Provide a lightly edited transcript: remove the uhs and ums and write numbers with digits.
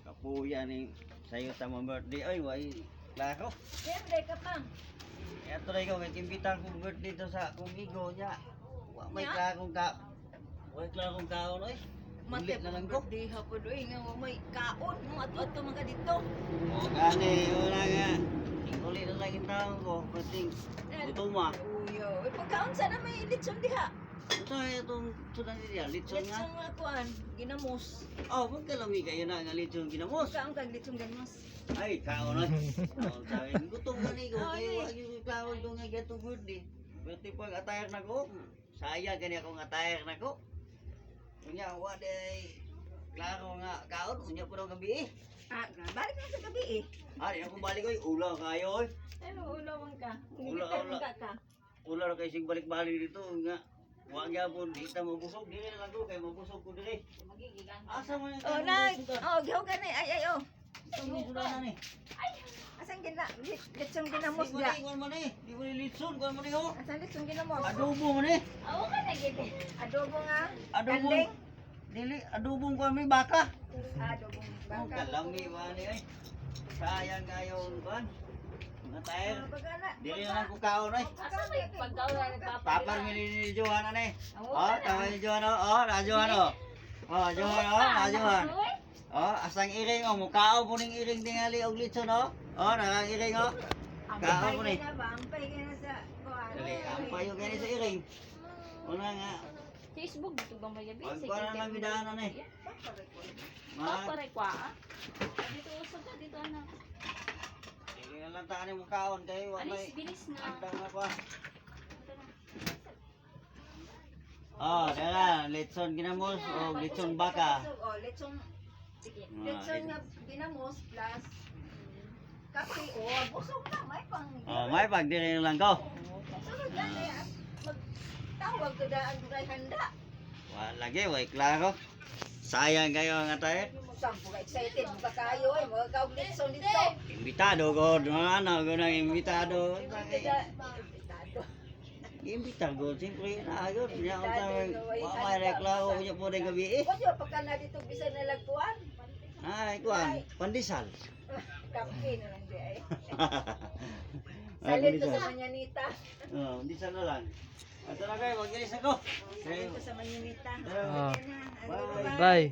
Kapuya ni sayo sa mga birthday. Ay, why? Klaro. Birthday ka pa. Ito na ikaw, imbitahan kong birthday to sa kumigo niya. May klarong ka. May klarong kaon, oy. Ulit na lang ko. Birthday hapon oy nga may kaon mo ato mga dito. O gani, wala nga. Ulit na lang yung taong ko. Pating, gutom mo. Uyo, pagkaon sana may litson diha. Ito itong sunan niya, litson nga. Litson nga kuan, ginamos. Oh, magkalami kayo na nga litson ginamos. Kaon kag litson ginamos. Ay, kaon oy. Kaon sabi, gutom ka ni ko. Kaya wag yung kaon ko nga gato birthday. Berarti pag atayar na ko, sayang kani akong atayar na ko. Unya, waday. Klaro nga kaon, unya po daw gabi eh. Ah, balik na sa gabi eh. Ay, ako balik oy, ula kayo oy. Ano ulo man ka? Ulo, ulo. ka. Ula ra kay sig balik-balik dito nga. Wa gyapon di ta mabusog diri lang ko kay mabusog ko diri. Asa man yung Oh, na. Oh, giho ka ni. Ay, oh. sudan ni. Asang litson ginamos Di ga. mo man ni, di mo ni litson ko man ni ho. Asang litson ginamos? Adobo man ni. Awo ka na gid. Adobo nga. Adobo. Kanding. Dili adobo ko may baka. Adobo. Oh, kalami ba ni ay. Sayang kayo ban. Nga tayo. Dili na lang ko kaon ay. Papar ni Johanna ni. Oh, tama ni Johanna. Oh, na Johanna. Oh, Johanna, oh, na Johanna. Oh, asang iring oh, mukao po ning iring tingali og litson oh. Oh, nakang-iring oh. Kaon po ni. Ampay ka na sa kuan. Dali, ampay yung gani sa iring. Una nga. Facebook dito ba may gabi? Pagkuha na lang bidaanan eh. Paparay kwa. Dito usap ka dito anak. Sige na lang taan yung kaon kayo. Alis, bilis na. Andang na pa. Oh, dala, litson ginamos o litson baka. Oh, litson. Sige. Litson nga ginamos plus kape. Oh, busog na may pang. Oh, may pagdiri lang ko. Sunod yan eh. Magtawag ko daan kay handa. Wala lagi, way klaro. Sayang kayo nga tayo. Sampo ka excited mo ka kayo eh. Mga kaog litson dito. Imbitado ko, ano ko nang imbitado. Imbitado. Imbitado ko, siyempre na agad. Niya ako tayo, may reklamo niya po na gabi eh. Kung yung pagka na dito bisa nalagpuan. Ay, kuhan, pandesal. Kape na lang di ay. Ay, Salit ko pandesal. sa manyanita. Oh, pandesal na lang. Ito na kayo, mag-ilis ako. Salit ko sa manyanita. Ah. Bye. Bye.